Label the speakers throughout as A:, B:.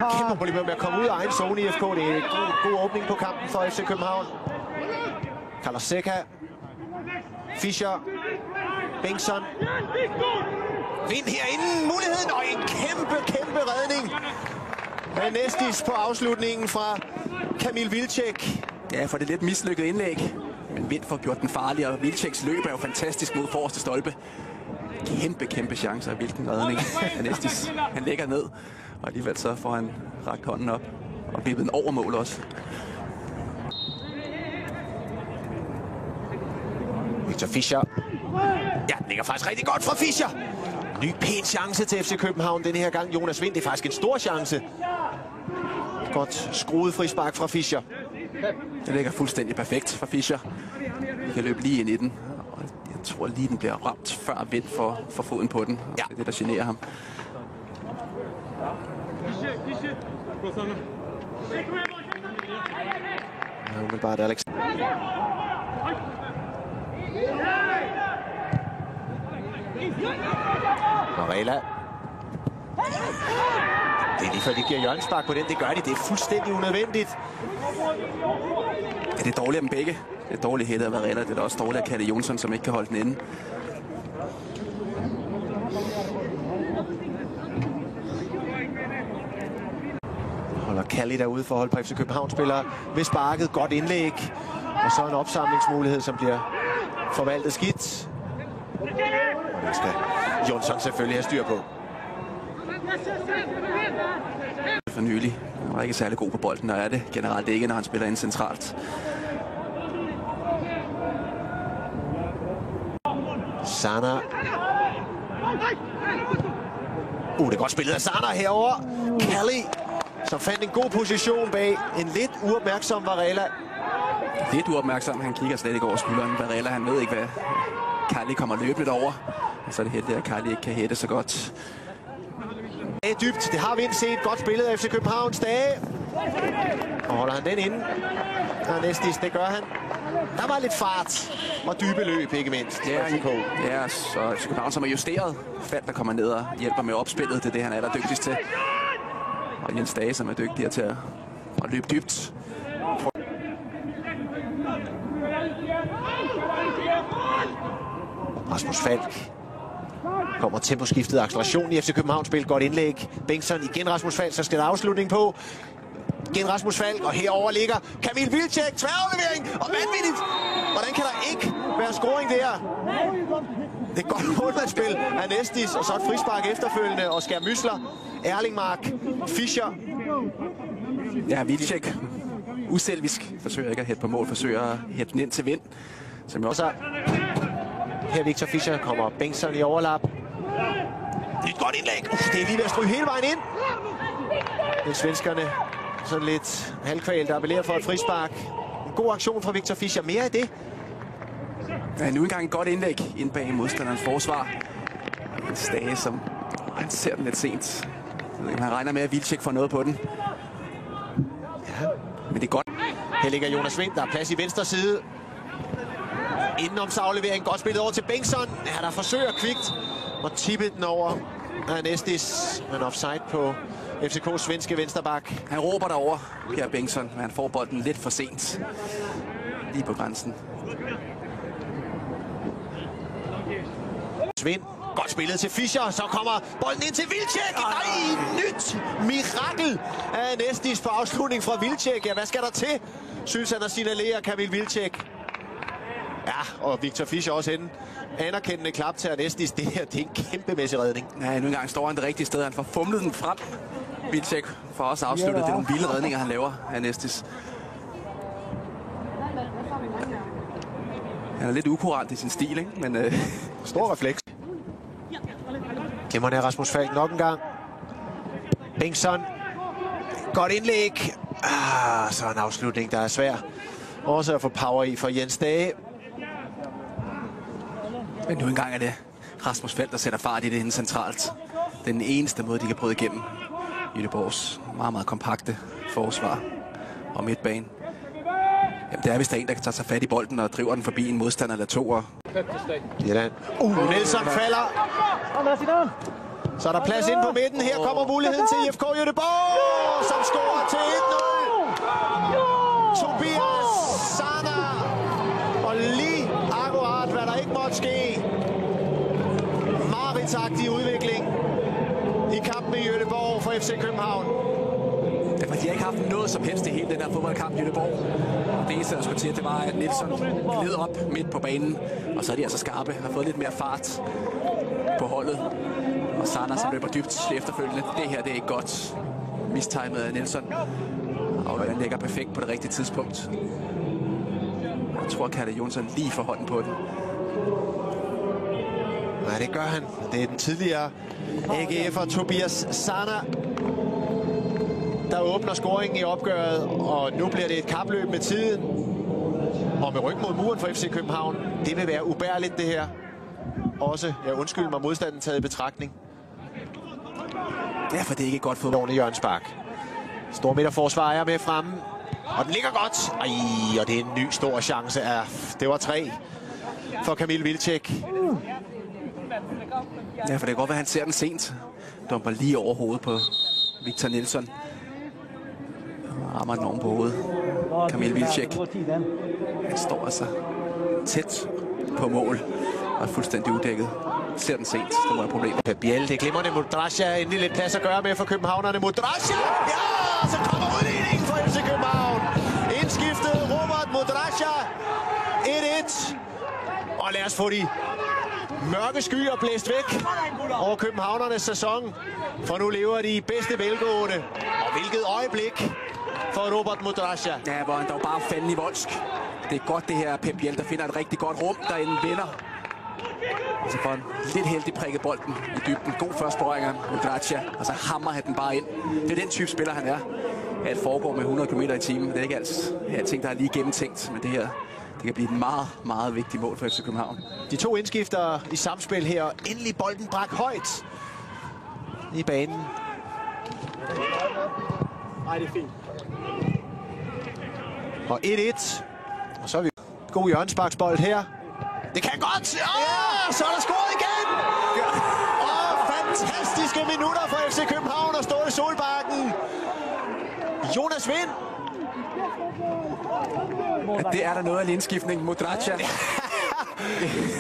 A: Kæmpe problemer med at komme ud af egen zone i FK. Det er en god åbning på kampen for FC København. Carlos Seca. Fischer. Bengtsson. Vind herinde. Muligheden og en kæmpe redning af Nestis på afslutningen fra Kamil Vilcek.
B: Ja, for det lidt mislykket indlæg. Men Vind får gjort den farlig, og Vilceks løb er jo fantastisk mod forreste stolpe. Kæmpe chancer. Hvilken redning af Nestis. Han lægger ned, og alligevel så får han rakt hånden op og vippet den over mål også.
A: Victor Fischer. Ja, den ligger faktisk rigtig godt fra Fischer. Ny pæn chance til FC København den her gang. Jonas Vind, det er faktisk en stor chance. Godt skruet frispark fra Fischer.
B: Det ligger fuldstændig perfekt fra Fischer. Vi kan løbe lige ind i den. Og jeg tror lige, den bliver ramt før Vind for foden på den. Ja. Det er det, der generer ham.
A: Ja, umiddelbart Alex. Varela. Det er lige før de giver hjørnespark på den. Det gør de. Det er fuldstændig unødvendigt.
B: Ja, det er dårligt af dem begge. Det er dårligt hættet af Varela. Det er også dårligt af Kalle Jonsson, som ikke kan holde den inde.
A: Holder Kalli derude for at holde på FC København-spillere ved sparket. Godt indlæg. Og så en opsamlingsmulighed, som bliver forvaltet skidt. Og den skal Jonsson selvfølgelig have styr på.
B: For nylig. Han var ikke særlig god på bolden, og er det generelt ikke, når han spiller ind centralt.
A: Sana. Det er godt spillet af Sana herover. Kalli, som fandt en god position bag en lidt uopmærksom Varela.
B: Lidt uopmærksom. Han kigger slet ikke over skulderen. Varela, han ved ikke, hvad Kalli kommer løbende over. Og så er det heldigt, at Kalli ikke kan hætte så godt.
A: Det er dybt. Det har vi set. Godt spillet af FC København. Stage. Og holder han den inde. Og Nestis, det gør han. Der var lidt fart og dybe løb, ikke mindst.
B: Ja, så FC København, som er justeret. Fald, der kommer ned og hjælper med opspillet. Det er det, han er dygtigst til. Og Jens Stage, som er dygtigere til at løbe dybt.
A: Rasmus Falk. Kommer temposkiftet acceleration i FC København-spil. Godt indlæg. Bengtsson igen Rasmus Falk, så skal der afslutning på. Igen Rasmus Falk, og herover ligger Kamil Vilcek. Tværaflevering, og vanvittigt. Hvordan kan der ikke være scoring der? Det er godt målmandsspil af Nestis, og så et frispark efterfølgende. Og Skær Mysler, Erlingmark, Fischer.
B: Ja, Vilcek. Uselvisk. Forsøger ikke at hætte på mål. Forsøger at hætte den ind til Vind. Som også
A: her Victor Fischer kommer Bengtsson i overlap. Det er et godt indlæg. Det er lige ved at stryge hele vejen ind. Det er svenskerne sådan lidt halvkval, der appellerer for et frispark. En god aktion fra Victor Fischer. Mere af det.
B: Ja, nu engang et godt indlæg ind bag modstanderens forsvar. En Stage, som han ser den lidt sent. Han regner med, at Vilcek får noget på den.
A: Ja.
B: Men det er godt.
A: Her ligger Jonas Vind, der er plads i venstre side. Indenomsaflevering, godt spillet over til Bengtsson. Ja, der forsøger kvikt at tippe den over af Nestis. Men offside på FCK's svenske vensterbak.
B: Han råber derover, Pierre Bengtsson, men han får bolden lidt for sent. Lige på grænsen.
A: Svend, godt spillet til Fischer. Så kommer bolden ind til Vilcek. Nej, nyt mirakel af Nestis på afslutning fra Vilcek. Ja, hvad skal der til? Synes han at signalere Kamil Vilcek. Ja, og Victor Fischer også henne. Anerkendende klap til Nestis. Det her, det er en kæmpemæssig redning.
B: Ja, nu engang står han det rigtige sted. Han får fumlet den frem. Vilcek får også afsluttet. Det er nogle vilde redninger, han laver af Nestis. Han er lidt ukurant i sin stil, ikke? Men
A: stor refleks. Glimrende Rasmus Falk nok en gang. Bengtsson. Godt indlæg. Så en afslutning, der er svær. Også at få power i for Jens Stage.
B: Men nu engang er det Rasmus Falk, der sætter fart i det henne centralt. Den eneste måde, de kan bryde igennem Göteborgs meget kompakte forsvar og midtbane. Jamen, det er vist der en, der kan tage sig fat i bolden og driver den forbi en modstander eller to.
A: Nielsen falder. Så er der plads inde på midten. Her kommer muligheden til IFK Göteborg, som scorer til 1-0. Tobias Sana. Og lige akkurat, hvad der ikke måtte ske. Maritsagtig udvikling i kampen i Göteborg for FC København.
B: Derfor de har ikke haft noget som helst i hele den her fodboldkamp i Göteborg. Det eneste, der skulle til, det var, at Nilsson gled op midt på banen. Og så er de altså skarpe, har fået lidt mere fart på holdet. Og Sana, som løber dybt efterfølgende. Det her, det er ikke godt. Mistimet af Nilsson. Og han lægger perfekt på det rigtige tidspunkt. Jeg tror, Kalle Jonsson lige får hånden på den.
A: Nej, det gør han. Det er den tidligere AGF'er Tobias Sana, der åbner scoringen i opgøret, og nu bliver det et kapløb med tiden. Og med ryggen mod muren for FC København. Det vil være ubærligt, det her. Også, jeg undskylder mig, modstanden taget i betragtning.
B: Derfor det er ikke godt fodbold.
A: Jørgen Spark. Stor midterforsvar er med fremme. Og den ligger godt. Ej, og det er en ny stor chance. Det var 3 for Kamil Vilcek.
B: Ja, for det kan godt være, at han ser den sent. Dumper lige over hovedet på Victor Nilsson. Rammer den oven på hovedet. Kamil Vilcek. Han står altså tæt på mål og er fuldstændig udækket. Ser den sent, det må være problemet.
A: Pep Biel, det glimrende. Mudrasja, endelig lidt plads at gøre med for københavnerne. Mudrasja! Ja, så kommer udligningen for FC København. Indskiftet Robert Mudrasja. 1-1. Og lad os få de mørke skyer blæst væk over københavnernes sæson. For nu lever de i bedste velgående. Og hvilket øjeblik for Robert Mudrasja.
B: Ja, hvor han dog bare fanden i voldsk. Det er godt det her Pep Biel, der finder et rigtig godt rum, derinde vinder. Og så får han lidt heldig prikket bolden i dybden. God første berøring af Mudrasja, og så hammer han den bare ind. Det er den type spiller, han er. At foregår med 100 km i timen. Det er ikke alting, der er lige gennemtænkt, men det her, det kan blive et meget, meget vigtigt mål for FC København.
A: De to indskifter i samspil her, og endelig bolden brak højt i banen.
C: Nej, det er fint.
A: Og 1-1. Og så er vi god hjørnesparksbold her. Det kan godt! Ja, så er der scoret igen! Og fantastiske minutter for FC København at stå i Solbakken. Jonas Vind.
B: Ja, det er der noget af en indskiftning. Mudrasja.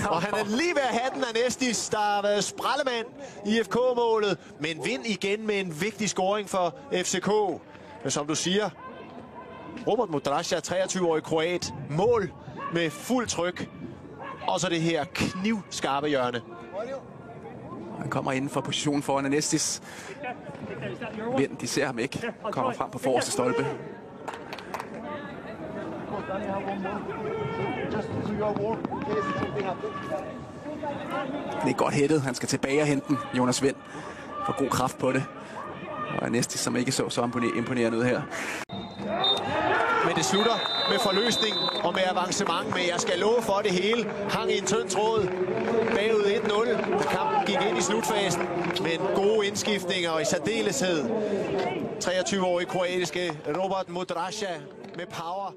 A: Og han er lige ved at have den af Nestis, der har været sprallemand i FK-målet. Men Vind igen med en vigtig scoring for FCK. Men som du siger, Robert Mudrasja, 23-årig kroat, mål med fuld tryk. Og så det her knivskarpe hjørne.
B: Han kommer inden for positionen foran Nestis. Vind, de ser ham ikke. Kommer frem på forreste stolpe. Det er godt hættet. Han skal tilbage og hente den, Jonas Vind. Får god kraft på det. Og Nestis, som ikke så imponerende ud her.
A: Men det slutter med forløsning og med avancement. Men jeg skal love for, det hele hang i en tynd tråd. Bagud 1-0. Kampen gik ind i slutfasen. Men gode indskiftninger og i særdeleshed 23-årige kroatiske Robert Mudrasja med power.